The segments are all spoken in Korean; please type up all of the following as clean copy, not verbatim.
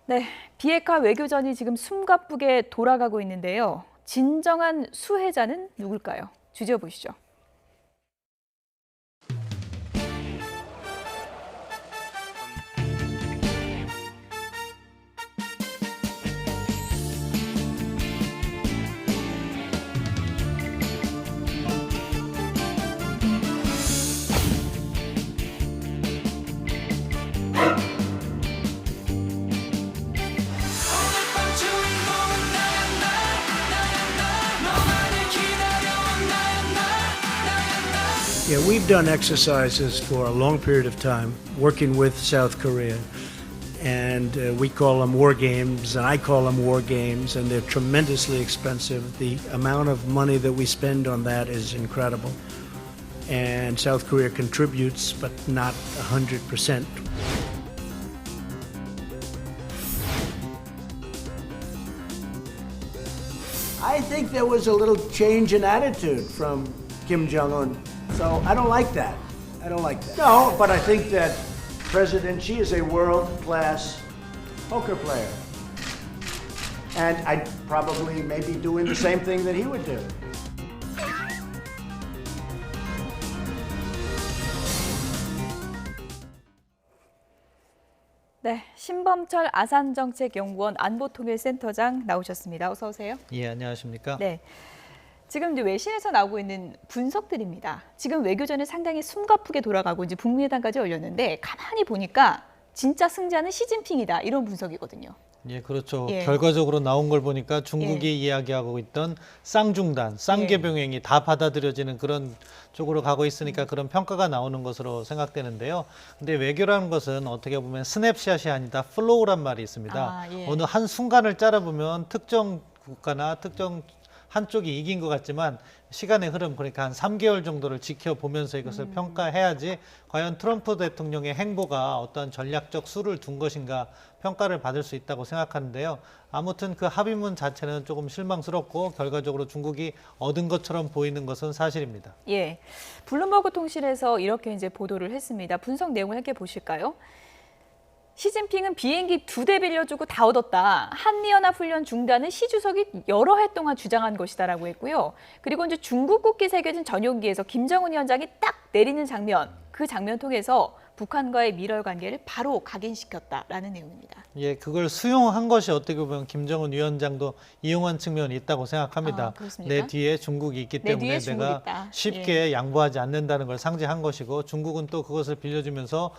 네, 비핵화 외교전이 지금 숨가쁘게 돌아가고 있는데요. 진정한 수혜자는 누굴까요? 주제 보시죠. Yeah, we've done exercises for a long period of time working with South Korea. And we call them war games, and I call them war games, and they're tremendously expensive. The amount of money that we spend on that is incredible. And South Korea contributes, but not 100%. I think there was a little change in attitude from Kim Jong-un. So I don't like that. I don't like that. No, but I think that President Xi is a world-class poker player. And I'd probably maybe doing the same thing that he would do. 네, 신범철 아산정책연구원 안보통일센터장 나오셨습니다. 어서 오세요. 예, 안녕하십니까? 네. 지금 이제 외신에서 나오고 있는 분석들입니다. 지금 외교전이 상당히 숨가쁘게 돌아가고 이제 북미 회담까지 열렸는데 가만히 보니까 진짜 승자는 시진핑이다 이런 분석이거든요. 예, 그렇죠. 예. 결과적으로 나온 걸 보니까 중국이 이야기하고 있던 쌍중단, 쌍계병행이 다 받아들여지는 그런 쪽으로 가고 있으니까 그런 평가가 나오는 것으로 생각되는데요. 근데 외교라는 것은 어떻게 보면 스냅샷이 아니다 플로우란 말이 있습니다. 예. 어느 한 순간을 짜려보면 특정 국가나 특정 한쪽이 이긴 것 같지만 시간의 흐름, 그러니까 한 3개월 정도를 지켜보면서 이것을 평가해야지 과연 트럼프 대통령의 행보가 어떤 전략적 수를 둔 것인가 평가를 받을 수 있다고 생각하는데요. 아무튼 그 합의문 자체는 조금 실망스럽고 결과적으로 중국이 얻은 것처럼 보이는 것은 사실입니다. 예, 블룸버그 통신에서 이렇게 이제 보도를 했습니다. 분석 내용을 함께 보실까요? 시진핑은 비행기 2대 빌려주고 다 얻었다. 한미연합훈련 중단은 시 주석이 여러 해 동안 주장한 것이다라고 했고요. 그리고 이제 중국 국기 새겨진 전용기에서 김정은 위원장이 딱 내리는 장면, 그 장면 통해서 북한과의 밀월 관계를 바로 각인시켰다라는 내용입니다. 예, 그걸 수용한 것이 어떻게 보면 김정은 위원장도 이용한 측면이 있다고 생각합니다. 그렇습니까? 내 뒤에 중국이 있기 내 때문에 뒤에 중국이 내가 있다. 쉽게 양보하지 않는다는 걸 상징한 것이고 중국은 또 그것을 빌려주면서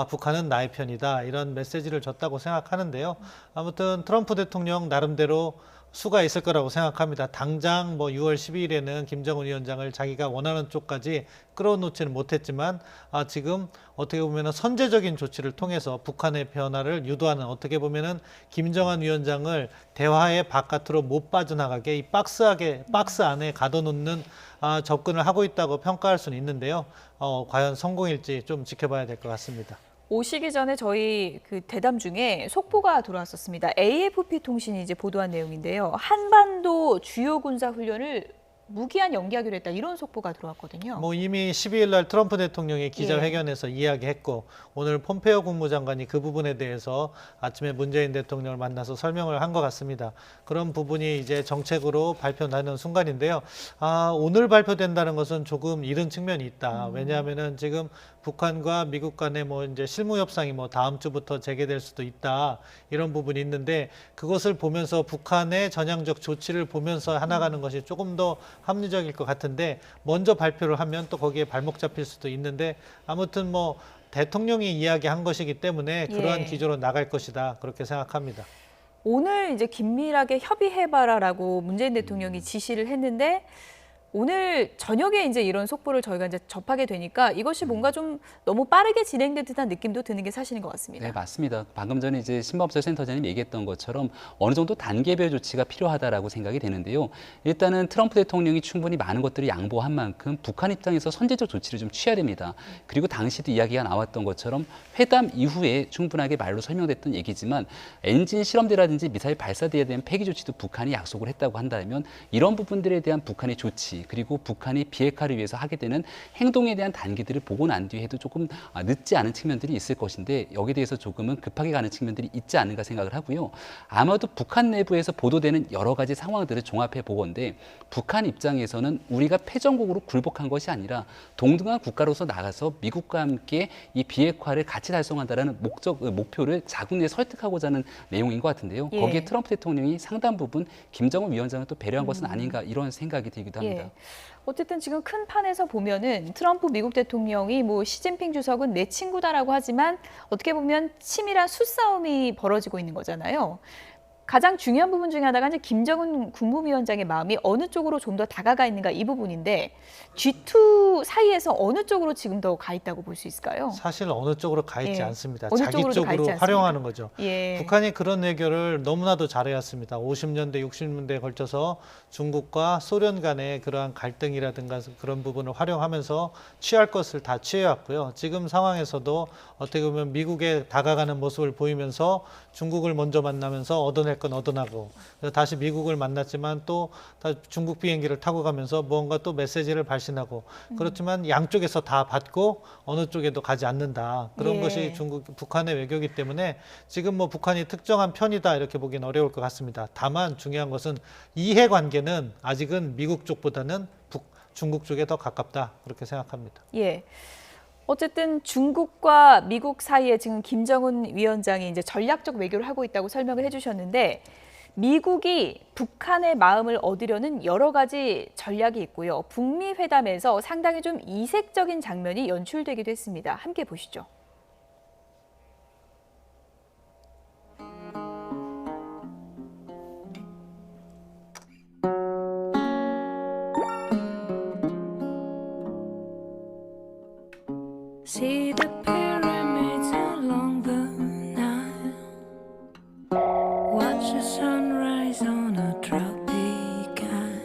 북한은 나의 편이다 이런 메시지를 줬다고 생각하는데요. 아무튼 트럼프 대통령 나름대로 수가 있을 거라고 생각합니다. 당장 뭐 6월 12일에는 김정은 위원장을 자기가 원하는 쪽까지 끌어놓지는 못했지만 지금 어떻게 보면 선제적인 조치를 통해서 북한의 변화를 유도하는, 어떻게 보면은 김정은 위원장을 대화의 바깥으로 못 빠져나가게 이 박스 안에 가둬놓는 접근을 하고 있다고 평가할 수는 있는데요. 과연 성공일지 좀 지켜봐야 될 것 같습니다. 오시기 전에 저희 그 대담 중에 속보가 들어왔었습니다. AFP 통신이 이제 보도한 내용인데요. 한반도 주요 군사 훈련을 무기한 연기하기로 했다 이런 속보가 들어왔거든요. 뭐 이미 12일 날 트럼프 대통령이 기자회견에서 이야기했고 오늘 폼페이오 국무장관이 그 부분에 대해서 아침에 문재인 대통령을 만나서 설명을 한 것 같습니다. 그런 부분이 이제 정책으로 발표나는 순간인데요. 오늘 발표된다는 것은 조금 이른 측면이 있다. 왜냐하면은 지금 북한과 미국 간의 뭐 이제 실무 협상이 뭐 다음 주부터 재개될 수도 있다 이런 부분이 있는데 그것을 보면서 북한의 전향적 조치를 보면서 해나가는 것이 조금 더 합리적일 것 같은데 먼저 발표를 하면 또 거기에 발목 잡힐 수도 있는데 아무튼 뭐 대통령이 이야기한 것이기 때문에 그러한 기조로 나갈 것이다 그렇게 생각합니다. 오늘 이제 긴밀하게 협의해봐라라고 문재인 대통령이 지시를 했는데 오늘 저녁에 이제 이런 속보를 저희가 이제 접하게 되니까 이것이 뭔가 좀 너무 빠르게 진행된 듯한 느낌도 드는 게 사실인 것 같습니다. 네, 맞습니다. 방금 전에 이제 신범철 센터장님 얘기했던 것처럼 어느 정도 단계별 조치가 필요하다라고 생각이 되는데요. 일단은 트럼프 대통령이 충분히 많은 것들을 양보한 만큼 북한 입장에서 선제적 조치를 좀 취해야 됩니다. 그리고 당시도 이야기가 나왔던 것처럼 회담 이후에 충분하게 말로 설명됐던 얘기지만 엔진 실험대라든지 미사일 발사대에 대한 폐기 조치도 북한이 약속을 했다고 한다면 이런 부분들에 대한 북한의 조치 될지, 그리고 북한이 비핵화를 위해서 하게 되는 행동에 대한 단계들을 보고 난 뒤에 해도 조금 늦지 않은 측면들이 있을 것인데, 여기에 대해서 조금은 급하게 가는 측면들이 있지 않은가 생각을 하고요. 아마도 북한 내부에서 보도되는 여러 가지 상황들을 종합해 보건데, 북한 입장에서는 우리가 패전국으로 굴복한 것이 아니라 동등한 국가로서 나가서 미국과 함께 이 비핵화를 같이 달성한다라는 목표를 자국 내에 설득하고자 하는 내용인 것 같은데요. 예. 거기에 트럼프 대통령이 상당 부분 김정은 위원장을 또 배려한 것은 아닌가, 이런 생각이 들기도 합니다. 예. 어쨌든 지금 큰 판에서 보면은 트럼프 미국 대통령이 뭐 시진핑 주석은 내 친구다라고 하지만 어떻게 보면 치밀한 수싸움이 벌어지고 있는 거잖아요. 가장 중요한 부분 중에 하나가 이제 김정은 국무위원장의 마음이 어느 쪽으로 좀 더 다가가 있는가 이 부분인데, G2 사이에서 어느 쪽으로 지금 더 가 있다고 볼 수 있을까요? 사실 어느 쪽으로 가 있지 예. 않습니다. 어느 자기 쪽으로도 가 있지 쪽으로 않습니다. 활용하는 거죠. 예. 북한이 그런 외교를 너무나도 잘해왔습니다. 50년대, 60년대에 걸쳐서 중국과 소련 간의 그러한 갈등이라든가 그런 부분을 활용하면서 취할 것을 다 취해왔고요. 지금 상황에서도 어떻게 보면 미국에 다가가는 모습을 보이면서 중국을 먼저 만나면서 얻어낼 건 얻어나고, 그래서 다시 미국을 만났지만 또 중국 비행기를 타고 가면서 무언가 또 메시지를 발신하고, 그렇지만 양쪽에서 다 받고 어느 쪽에도 가지 않는다. 그런 예. 것이 북한의 외교이기 때문에 지금 뭐 북한이 특정한 편이다 이렇게 보기는 어려울 것 같습니다. 다만 중요한 것은 이해관계는 아직은 미국 쪽보다는 중국 쪽에 더 가깝다, 그렇게 생각합니다. 예. 어쨌든 중국과 미국 사이에 지금 김정은 위원장이 이제 전략적 외교를 하고 있다고 설명을 해주셨는데, 미국이 북한의 마음을 얻으려는 여러 가지 전략이 있고요. 북미 회담에서 상당히 좀 이색적인 장면이 연출되기도 했습니다. 함께 보시죠. See the pyramids along the Nile. Watch the sunrise on a tropic isle.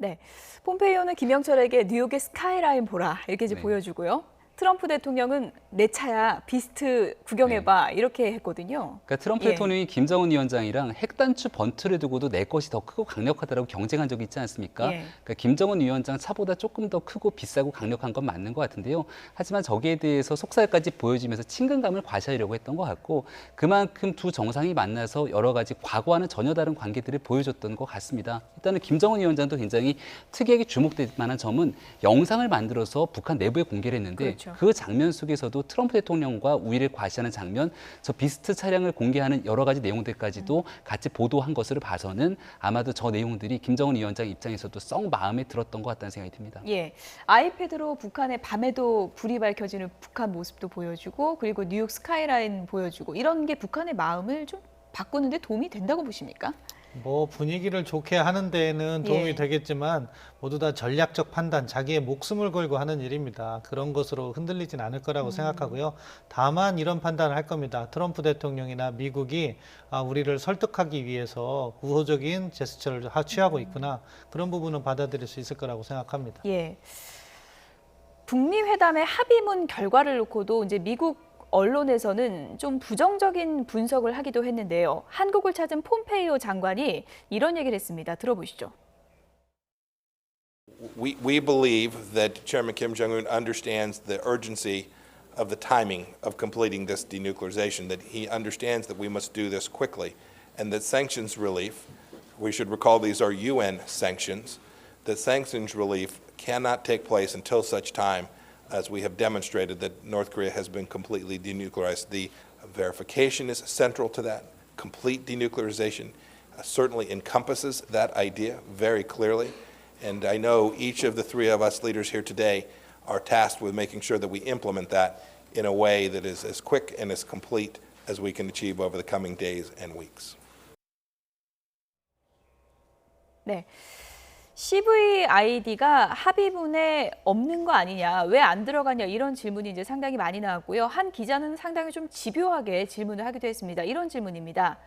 네, 폼페이오는 김영철에게 뉴욕의 스카이라인 보라 이렇게 이제 네. 보여주고요. 트럼프 대통령은 내 차야 비스트 구경해봐 이렇게 했거든요. 그러니까 트럼프 예. 대통령이 김정은 위원장이랑 핵단추 번트를 두고도 내 것이 더 크고 강력하다라고 경쟁한 적이 있지 않습니까? 예. 그러니까 김정은 위원장 차보다 조금 더 크고 비싸고 강력한 건 맞는 것 같은데요. 하지만 저기에 대해서 속살까지 보여주면서 친근감을 과시하려고 했던 것 같고, 그만큼 두 정상이 만나서 여러 가지 과거와는 전혀 다른 관계들을 보여줬던 것 같습니다. 일단은 김정은 위원장도 굉장히 특이하게 주목될 만한 점은 영상을 만들어서 북한 내부에 공개를 했는데, 그렇죠. 그 장면 속에서도 트럼프 대통령과 우위를 과시하는 장면, 저 비스트 차량을 공개하는 여러 가지 내용들까지도 같이 보도한 것으로 봐서는 아마도 저 내용들이 김정은 위원장 입장에서도 썩 마음에 들었던 것 같다는 생각이 듭니다. 예, 아이패드로 북한의 밤에도 불이 밝혀지는 북한 모습도 보여주고, 그리고 뉴욕 스카이라인 보여주고, 이런 게 북한의 마음을 좀 바꾸는데 도움이 된다고 보십니까? 뭐 분위기를 좋게 하는 데에는 도움이 예. 되겠지만 모두 다 전략적 판단, 자기의 목숨을 걸고 하는 일입니다. 그런 것으로 흔들리진 않을 거라고 생각하고요. 다만 이런 판단을 할 겁니다. 트럼프 대통령이나 미국이 우리를 설득하기 위해서 우호적인 제스처를 취하고 있구나. 그런 부분은 받아들일 수 있을 거라고 생각합니다. 예. 북미 회담의 합의문 결과를 놓고도 이제 미국 언론에서는 좀 부정적인 분석을 하기도 했는데요. 한국을 찾은 폼페이오 장관이 이런 얘기를 했습니다. 들어보시죠. We believe that Chairman Kim Jong-un understands the urgency of the timing of completing this denuclearization, that he understands that we must do this quickly, and that sanctions relief, we should recall these are UN sanctions, that sanctions relief cannot take place until such time as we have demonstrated that North Korea has been completely denuclearized. The verification is central to that. Complete denuclearization certainly encompasses that idea very clearly. And I know each of the three of us leaders here today are tasked with making sure that we implement that in a way that is as quick and as complete as we can achieve over the coming days and weeks. 네. CVID가 합의문에 없는 거 아니냐, 왜 안 들어가냐 이런 질문이 이제 상당히 많이 나왔고요. 한 기자는 상당히 좀 집요하게 질문을 하기도 했습니다. 이런 질문입니다.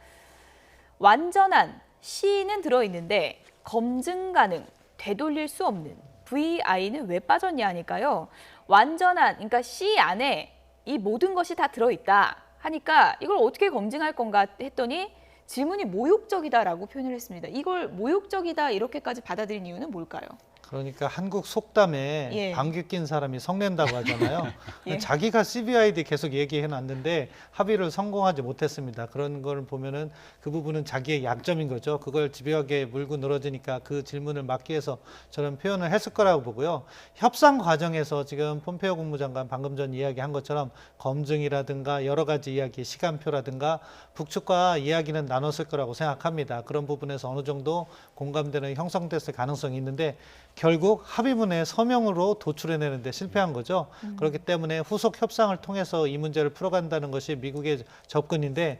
완전한 C는 들어있는데 검증 가능, 되돌릴 수 없는 VI는 왜 빠졌냐 하니까요. 완전한, 그러니까 C 안에 이 모든 것이 다 들어있다 하니까 이걸 어떻게 검증할 건가 했더니 질문이 모욕적이다라고 표현을 했습니다. 이걸 모욕적이다 이렇게까지 받아들인 이유는 뭘까요? 그러니까 한국 속담에 예. 방귀 낀 사람이 성낸다고 하잖아요. 예. 자기가 CVID 계속 얘기해 놨는데 합의를 성공하지 못했습니다. 그런 걸 보면은 그 부분은 자기의 약점인 거죠. 그걸 집요하게 물고 늘어지니까 그 질문을 막기 위해서 저런 표현을 했을 거라고 보고요. 협상 과정에서 지금 폼페이오 국무장관 방금 전 이야기한 것처럼 검증이라든가 여러 가지 이야기, 시간표라든가 북측과 이야기는 나눴을 거라고 생각합니다. 그런 부분에서 어느 정도 공감대는 형성됐을 가능성이 있는데 결국 합의문에 서명으로 도출해내는데 실패한 거죠. 그렇기 때문에 후속 협상을 통해서 이 문제를 풀어간다는 것이 미국의 접근인데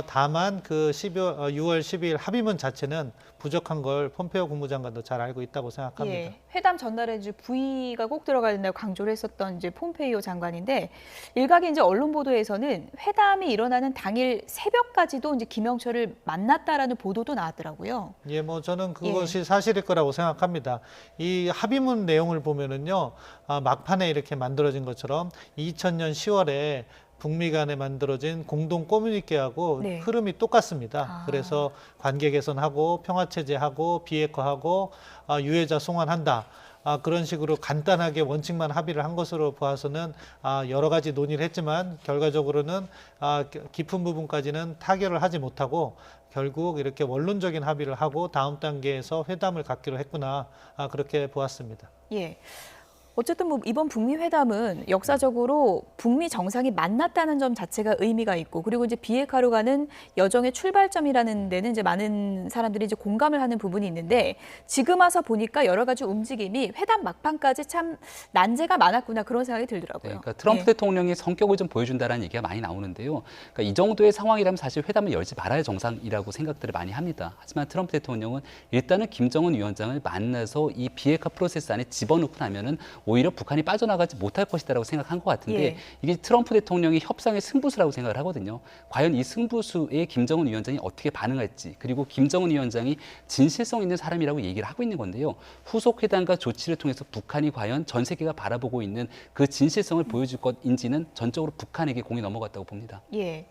다만 그 6월 12일 합의문 자체는 부족한 걸 폼페이오 국무장관도 잘 알고 있다고 생각합니다. 예, 회담 전날에 이제 V가 꼭 들어가야 된다고 강조를 했었던 이제 폼페이오 장관인데 일각의 이제 언론 보도에서는 회담이 일어나는 당일 새벽까지도 이제 김영철을 만났다라는 보도도 나왔더라고요. 예, 뭐 저는 그것이 사실일 거라고 생각합니다. 이 합의문 내용을 보면은요, 막판에 이렇게 만들어진 것처럼 2000년 10월에 북미 간에 만들어진 공동 커뮤니케하고 네. 흐름이 똑같습니다. 그래서 관계 개선하고 평화체제하고 비핵화하고 유해자 송환한다. 그런 식으로 간단하게 원칙만 합의를 한 것으로 보아서는 여러 가지 논의를 했지만 결과적으로는 깊은 부분까지는 타결을 하지 못하고 결국 이렇게 원론적인 합의를 하고 다음 단계에서 회담을 갖기로 했구나 그렇게 보았습니다. 예. 어쨌든 뭐 이번 북미 회담은 역사적으로 북미 정상이 만났다는 점 자체가 의미가 있고 그리고 이제 비핵화로 가는 여정의 출발점이라는 데는 이제 많은 사람들이 이제 공감을 하는 부분이 있는데 지금 와서 보니까 여러 가지 움직임이 회담 막판까지 참 난제가 많았구나 그런 생각이 들더라고요. 네, 그러니까 트럼프 예. 대통령의 성격을 좀 보여준다라는 얘기가 많이 나오는데요. 그러니까 이 정도의 상황이라면 사실 회담을 열지 말아야 정상이라고 생각들을 많이 합니다. 하지만 트럼프 대통령은 일단은 김정은 위원장을 만나서 이 비핵화 프로세스 안에 집어넣고 나면은 오히려 북한이 빠져나가지 못할 것이다라고 생각한 것 같은데 예. 이게 트럼프 대통령이 협상의 승부수라고 생각을 하거든요. 과연 이 승부수에 김정은 위원장이 어떻게 반응할지 그리고 김정은 위원장이 진실성 있는 사람이라고 얘기를 하고 있는 건데요. 후속 회담과 조치를 통해서 북한이 과연 전 세계가 바라보고 있는 그 진실성을 보여줄 것인지는 전적으로 북한에게 공이 넘어갔다고 봅니다. 예.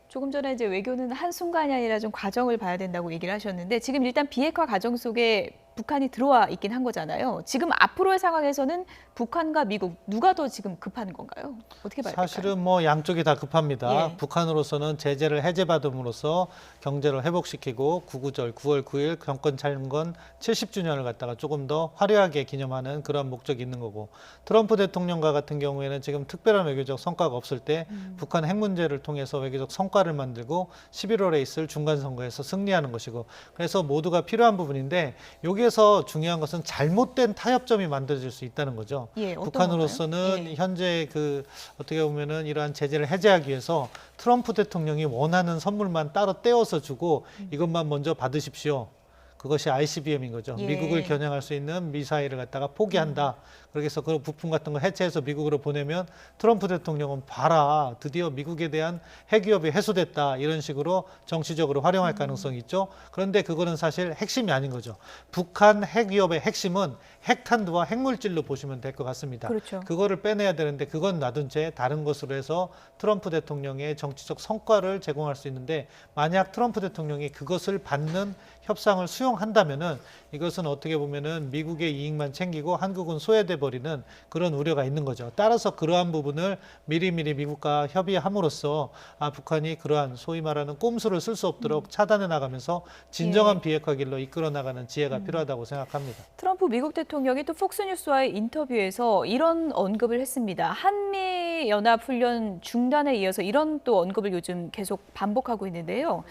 조금 전에 이제 외교는 한순간이 아니라 좀 과정을 봐야 된다고 얘기를 하셨는데 지금 일단 비핵화 과정 속에 북한이 들어와 있긴 한 거잖아요. 지금 앞으로의 상황에서는 북한과 미국 누가 더 지금 급한 건가요? 어떻게 봐야 될까요? 사실은 뭐 양쪽이 다 급합니다. 예. 북한으로서는 제재를 해제받음으로써 경제를 회복시키고 구구절 9월 9일 정권 창건 70주년을 갖다가 조금 더 화려하게 기념하는 그런 목적이 있는 거고 트럼프 대통령과 같은 경우에는 지금 특별한 외교적 성과가 없을 때 북한 핵 문제를 통해서 외교적 성과를 만들고 11월에 있을 중간선거에서 승리하는 것이고 그래서 모두가 필요한 부분인데 여기에서 중요한 것은 잘못된 타협점이 만들어질 수 있다는 거죠. 예, 어떤 북한으로서는 건가요? 예. 현재 그 어떻게 보면은 이러한 제재를 해제하기 위해서 트럼프 대통령이 원하는 선물만 따로 떼어서 주고 이것만 먼저 받으십시오. 그것이 ICBM인 거죠. 예. 미국을 겨냥할 수 있는 미사일을 갖다가 포기한다. 그래서 그 부품 같은 거 해체해서 미국으로 보내면 트럼프 대통령은 봐라. 드디어 미국에 대한 핵위협이 해소됐다. 이런 식으로 정치적으로 활용할 가능성이 있죠. 그런데 그거는 사실 핵심이 아닌 거죠. 북한 핵위협의 핵심은 핵탄두와 핵물질로 보시면 될 것 같습니다. 그렇죠. 그거를 빼내야 되는데 그건 놔둔 채 다른 것으로 해서 트럼프 대통령의 정치적 성과를 제공할 수 있는데 만약 트럼프 대통령이 그것을 받는 협상을 수용한다면은 이것은 어떻게 보면은 미국의 이익만 챙기고 한국은 소외돼 버리는 그런 우려가 있는 거죠. 따라서 그러한 부분을 미리미리 미국과 협의함으로써 북한이 그러한 소위 말하는 꼼수를 쓸 수 없도록 차단해 나가면서 진정한 비핵화 길로 이끌어 나가는 지혜가 필요하다고 생각합니다. 트럼프 미국 대통령이 또 폭스뉴스와의 인터뷰에서 이런 언급을 했습니다. 한미연합훈련 중단에 이어서 이런 또 언급을 요즘 계속 반복하고 있는데요.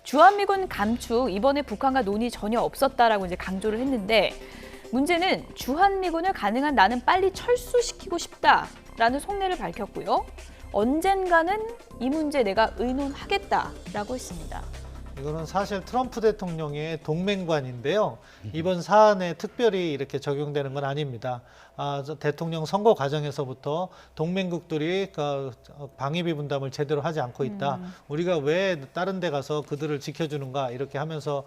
주한미군 감축 이번에 북한과 논의 전혀 없었다라고 이제 강조를 했는데 문제는 주한미군을 가능한 나는 빨리 철수시키고 싶다. 라는 속내를 밝혔고요. 언젠가는 이 문제 내가 의논하겠다라고 했습니다. 이거는 사실 트럼프 대통령의 동맹관인데요. 이번 사안에 특별히 이렇게 적용되는 건 아닙니다. 대통령 선거 과정에서부터 동맹국들이 방위비 분담을 제대로 하지 않고 있다. 우리가 왜 다른 데 가서 그들을 지켜주는가 이렇게 하면서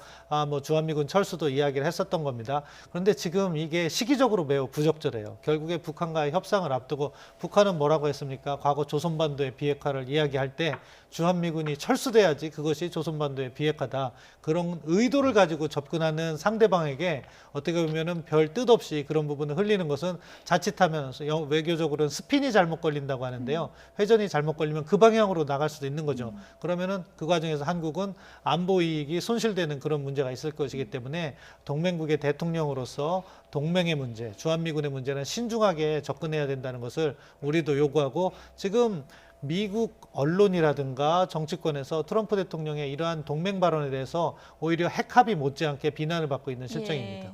뭐 주한미군 철수도 이야기를 했었던 겁니다. 그런데 지금 이게 시기적으로 매우 부적절해요. 결국에 북한과의 협상을 앞두고 북한은 뭐라고 했습니까? 과거 조선반도의 비핵화를 이야기할 때 주한미군이 철수돼야지 그것이 조선반도의 비핵화다. 그런 의도를 가지고 접근하는 상대방에게 어떻게 보면은 별 뜻 없이 그런 부분을 흘리는 것은 자칫하면 외교적으로는 스핀이 잘못 걸린다고 하는데요. 회전이 잘못 걸리면 그 방향으로 나갈 수도 있는 거죠. 그러면은 그 과정에서 한국은 안보 이익이 손실되는 그런 문제가 있을 것이기 때문에 동맹국의 대통령으로서 동맹의 문제, 주한미군의 문제는 신중하게 접근해야 된다는 것을 우리도 요구하고 지금 미국 언론이라든가 정치권에서 트럼프 대통령의 이러한 동맹 발언에 대해서 오히려 핵합의 못지않게 비난을 받고 있는 실정입니다. 예.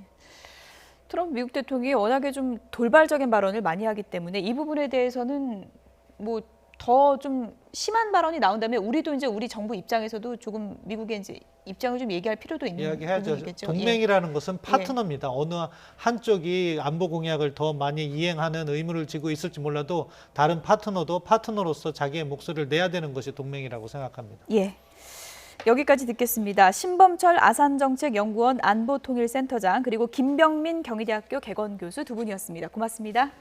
트럼프 미국 대통령이 워낙에 좀 돌발적인 발언을 많이 하기 때문에 이 부분에 대해서는 뭐 더 좀 심한 발언이 나온다면 우리도 이제 우리 정부 입장에서도 조금 미국의 이제 입장을 좀 얘기할 필요도 있는 이야기해야죠. 부분이겠죠. 동맹이라는 것은 파트너입니다. 어느 한쪽이 안보 공약을 더 많이 이행하는 의무를 지고 있을지 몰라도 다른 파트너도 파트너로서 자기의 목소리를 내야 되는 것이 동맹이라고 생각합니다. 예. 여기까지 듣겠습니다. 신범철 아산정책연구원 안보통일센터장 그리고 김병민 경희대학교 개건교수 두 분이었습니다. 고맙습니다.